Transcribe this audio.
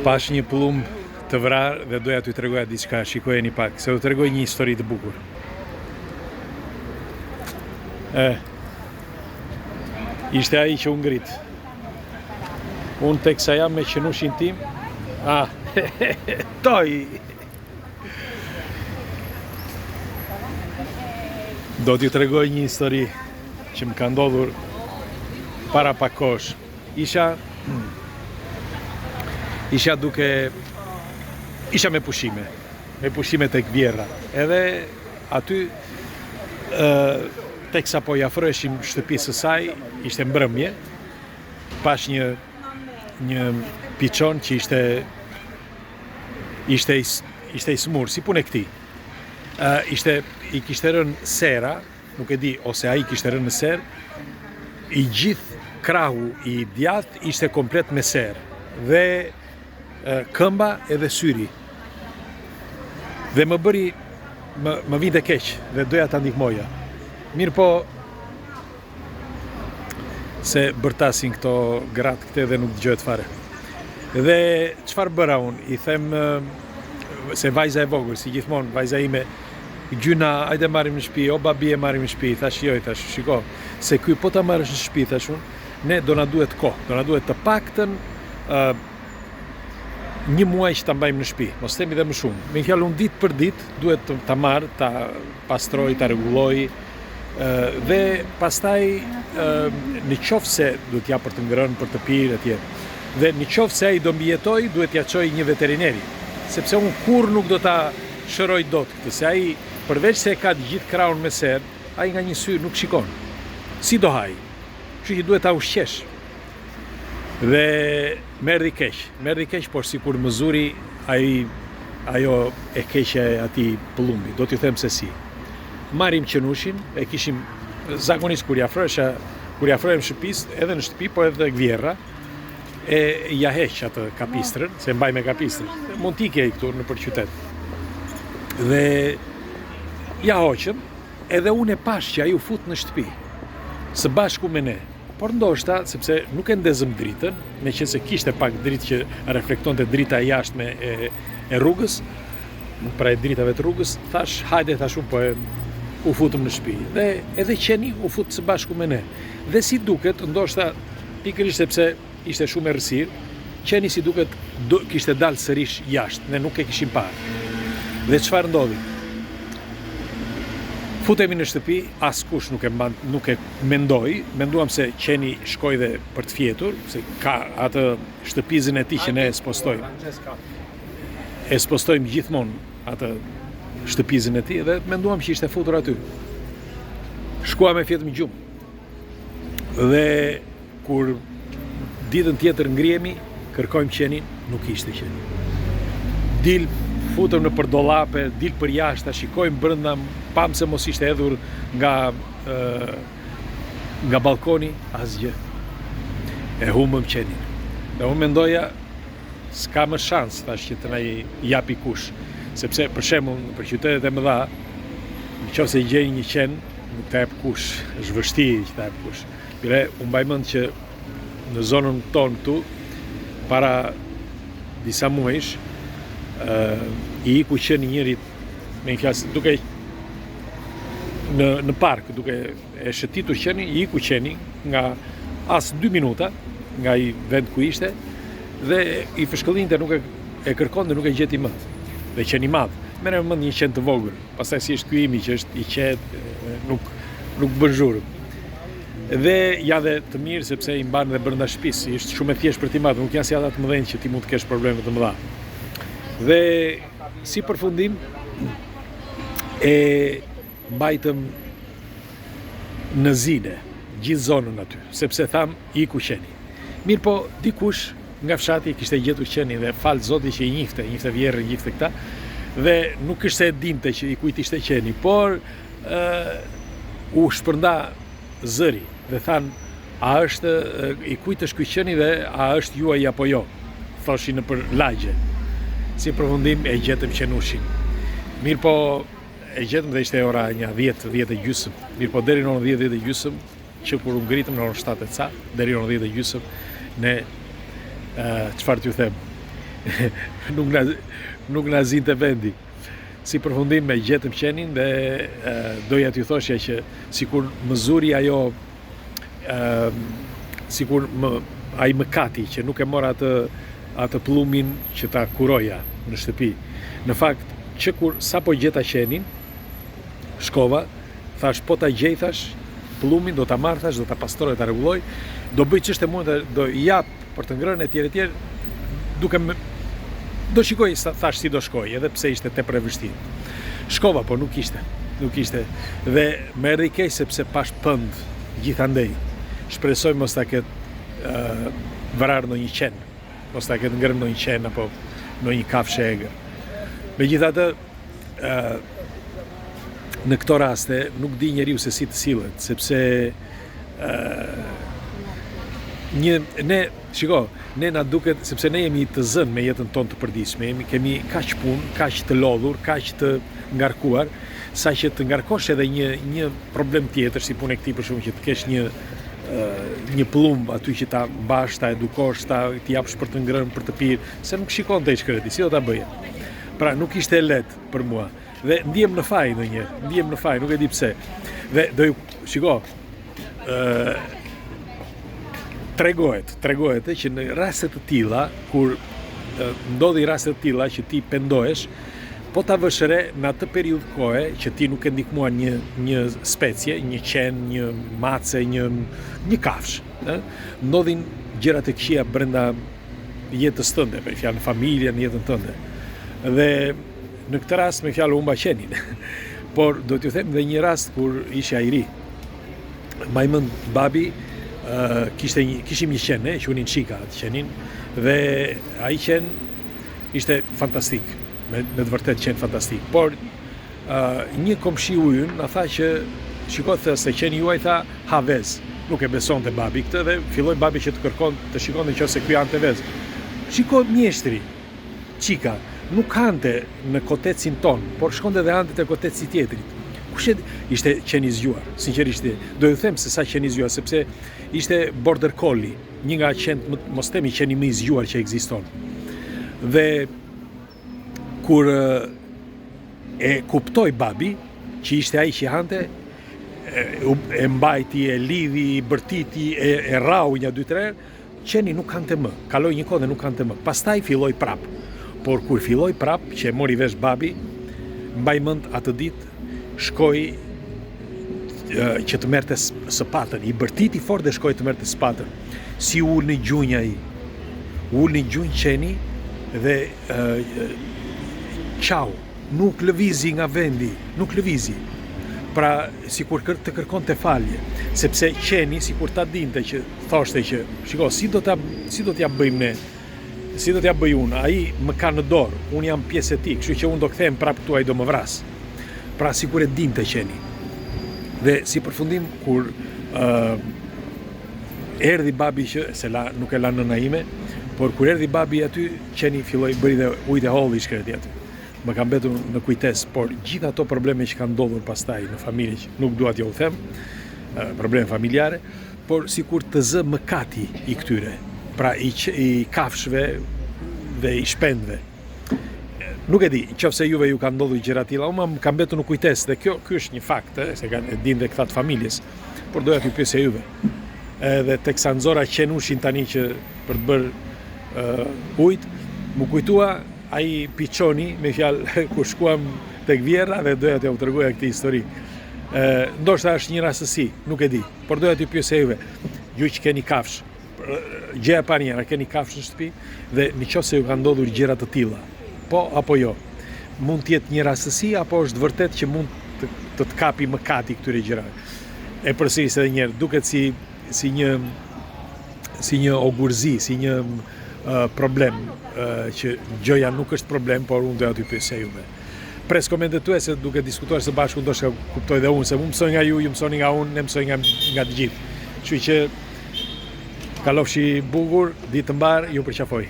Pash një plumb të vrarë dhe doja t'ju tregoja diçka, shikojeni pak, se u tregoj një histori të bukur. Ishte ai që u ngrit. Unë teksa jam me qenushin tim, toj! Do t'ju tregoj një histori që më ka ndodhur para pak kohësh. Isha me pushime tek Vjerra. Edhe aty teksa po jafroheshim shtëpisë së saj, ishte mbrëmje, pash një piçon që ishte i smur, si punë e këtij. I kishte rënë sera, nuk e di, ose ai kishte rënë në serë, i gjithë krahu i djathtë ishte komplet me serë, dhe këmba edhe syri. Dhe më vinte keq dhe doja ta ndihmoja. Mirë po, se bërtasin këto gratë këte dhe nuk dëgjohet fare. Dhe çfarë bëra unë? I them se vajza e vogël, si gjithmonë, vajza ime, gjyna, hajde marrim në shtëpi, o babi e marrim në shtëpi, thash jo, shiko, se ky po ta marrësh në shtëpi, thash unë, ne do na duhet kohë, do na duhet të paktën një muaj që ta mbajmë në shtëpi, mos themi dhe më shumë. Me fjalë, unë ditë për ditë duhet ta marr, ta pastroj, ta rregulloj, dhe pastaj në qoftë se duhet ja për të ngrënë, për të pirë etj. Dhe në qoftë se ai do mbijetoj, duhet ja çoj një veterineri, sepse unë kurrë nuk do ta shëroj dot këtë, se ai përveç se ka të gjithë krahun me serë, ai nga një sy nuk shikon. Si do haj? Kështu që duhet ta ushqesh. Dhe merdi keq, por sikur më zuri ajo e keqja e atij pëllumbi. Do t'ju them se si. Marrim qenushin, e kishim zakonisht kur jafrohem shtëpisë, edhe në shtëpi, po edhe Vjerra, e ja heq atë kapistrën, se mbaj me kapistrën. Mund t'ike ai këtu nëpër qytet. Dhe ja hoqëm, edhe unë e pash që ai u fut në shtëpi, së bashku me ne. Por ndoshta, sepse nuk e ndezëm dritën, me që se kishte pak dritë që reflektonte drita e jashtme e rrugës, pra e dritave të rrugës, thash, hajde, thash unë, po u futëm në shtëpi. Dhe edhe qeni u fut së bashku me ne. Dhe si duket, ndoshta, pikërisht sepse ishte shumë errësirë, qeni si duket kishte dalë sërish jashtë, ne nuk e kishim parë. Dhe çfarë ndodhi? Futemi në shtëpi, askush nuk e menduam se qeni shkoi dhe për të fjetur, se ka atë shtëpizën e tij që ne spostojmë gjithmonë atë shtëpizën e tij, dhe menduam që ishte futur aty. Shkuam e fjetëm gjumë. Dhe kur ditën tjetër ngrihemi, kërkojmë qenin, nuk ishte qeni. Futëm në për dollape, dil për jashtë, shikojmë brenda, pam se mos ishte hedhur nga balkoni, asgjë. E humbëm qenin. Dhe unë mendoja, s'ka më shans, thash, që të na japi kush. Sepse, për shembull, për qytetet e mëdha, nëse i gjej një qen, nuk ta jep kush, është vështirë që ta jep kush. Mire, unë mbaj mend që në zonën tonë këtu, para disa muajsh, i iku qeni njërit me një flasë, duke në park, duke e shëtitur qeni, i iku qeni nga as 2 minuta nga i vend ku ishte, dhe i fshkëllinte, nuk e kërkon dhe nuk e gjeti më. Dhe qeni madh. Merre mend një qen të vogël, pastaj si është ky imi që është i qetë, nuk bën zhurmë. Dhe ja dhe të mirë sepse i mban dhe brenda shtëpisë, është shumë e thjeshtë për ti madh, nuk janë si ata të mëdhenj që ti mund të kesh probleme të mëdha. Dhe si përfundim, e mbajtëm në zine, gjithë zonën aty, sepse tham, iku qeni. Mirë po, dikush nga fshati kishte gjetur qenin dhe falë Zoti që i njifte Vjerrën, njifte këta, dhe nuk ishte e dinte që i kujt ishte qeni, por u shpërnda zëri dhe than, a është i kujt është ky qeni dhe a është juaj apo jo, thoshin nëpër lagje. Si përfundim e gjetëm qenushin. Mirë po, e gjetëm dhe ishte ora një 10:30. Mirë po, deri në orën 10:30, që kur u ngritëm në orën 7 e ca, deri në orën 10:30, ne çfarë t'ju them? nuk na zinte vendi. Si përfundim me gjetëm qenin dhe doja t'ju thoshja që sikur më zuri ajo, sikur ai mëkati që nuk e mora atë pllumin që ta kuroja në shtëpi. Në fakt, që kur sapo gjeta qenin, shkova, thash po ta gjej, thash pllumin, do ta marr, thash, do ta pastroj, ta rregulloj, do bëj ç'është e mund, do jap për të ngrënë etj, duke do shikoj, thash, si do shkoj, edhe pse ishte tepër e vështirë. Shkova, po nuk ishte. Dhe më erdhi keq sepse pash pënd gjithandej. Shpresoj mos ta ketë vrarë ndonjë qen, mos ta ketë ngrënë ndonjë qen apo ndonjë kafshë egër. Megjithatë, në këto raste nuk di njeriu se si të sillet, sepse ne na duket, sepse ne jemi të zënë me jetën tonë të përditshme, kemi kaq punë, kaq të lodhur, kaq të ngarkuar, sa që të ngarkosh edhe një problem tjetër, si punë e këtij për shkak që të kesh një plumb aty që ta mbash, ta edukosh, t'i japsh për të ngrënë, për të pirë, se nuk shikon te shkreti, si do ta bëje. Pra nuk ishte lehtë për mua. Dhe ndihem në faj ndonjëherë, nuk e di pse. Dhe do ju shiko, tregohet që në raste të tilla, kur ndodhi raste të tilla që ti pendohesh, po ta vësh re në atë periudhë kohe që ti nuk e ndihmuar një specie, një qen, një mace, një kafsh, ndodhin gjëra të këqija brenda jetës tënde, për fjalë në familje, në jetën tënde. Dhe në këtë rast me fjalë humba qenin. Por do t'ju them dhe një rast kur isha i ri. Mbajmën babi kishim një qen, qunin Çika atë qenin, dhe ai qen ishte fantastik, me të vërtet qen fantastik. Por një komshiu ynë na tha që shikoj se qeni juaj tha ha vez. Nuk e besonte babi këtë dhe filloi babi që të shikonte nëse ky ante vez. Shikoj mjeshtri Çika nuk hante në kotecin ton, por shkonte dhe hante te koteci tjetrit. Ishte qen i zgjuar, sinqerisht. Do ju them se sa qen i zgjuar, sepse ishte border collie, një nga qenë, mos themi qeni më i zgjuar që ekziston. Dhe kur e kuptoi babi që ishte ai që hante, e mbajti, e lidhi, i bërtiti, e rrau një 2-3 herë, qeni nuk hante më. Kaloi një kohë dhe nuk hante më. Pastaj filloi prap. Por kur filloi prap, që e mori vesh babi, mbaj mend atë ditë, shkoi që të merrte spatën, i bërtiti fort dhe shkoi të merrte spatën. Si ulni gjunja ai. Ulni gjunjë qeni dhe çau, nuk lëvizi nga vendi, nuk lëvizi. Pra, sikur të kërkonte falje, sepse qeni sikur ta dinte që thoshte që, shiko, si do t'ja bëjmë ne? Si do t'ja bëj unë, ai më ka në dorë, unë jam pjesë e tij, kështu që unë do kthehem prapë këtu, ai do më vras. Pra sikur e dinte qeni. Dhe si përfundim kur erdhi babi që nuk e la nëna ime, por kur erdhi babi aty, qeni filloi bëri dhe ujtë e holli shkreti aty. Më ka mbetur në kujtes, por gjithë ato probleme që kanë ndodhur pastaj në familje, që nuk dua t'ju them, probleme familjare, por sikur të zë mëkati i këtyre. Pra i kafshëve dhe i shpendëve. Nuk e di, nëse juve ju kanë ndodhur gjëra të tilla, unë më ka mbetur në kujtes dhe ky është një fakt, se kanë dinë dhe këta të familjes, por doja t'ju pyesja juve. Edhe teksa nxora qenushin tani që për të bërë ujë, më kujtua ai piçoni, me fjalë, kur shkuam tek Vjerra dhe doja t'ju tregoja këtë histori. Ndoshta është një rastësi, nuk e di, por doja t'ju pyesja juve. Ju që keni kafshë, gjëja pa njëra, keni kafshë në shtëpi dhe nëse ju kanë ndodhur gjëra të tilla, po apo jo, mund të jetë një rastësi apo është vërtet që mund të kapi mëkati këtyre gjërave. E përsëris edhe një herë, duket si një ogurzi, si një problem që gjoja nuk është problem, por unë doja t'ju pyesja juve. Pres komentet tuaja se duke diskutuar së bashku ndoshta kuptoj dhe unë se unë mësoj nga ju mësoni nga unë, ne mësoj nga të gjithë. Kështu që kalofshi bukur, ditë të mbar, ju përqafoj.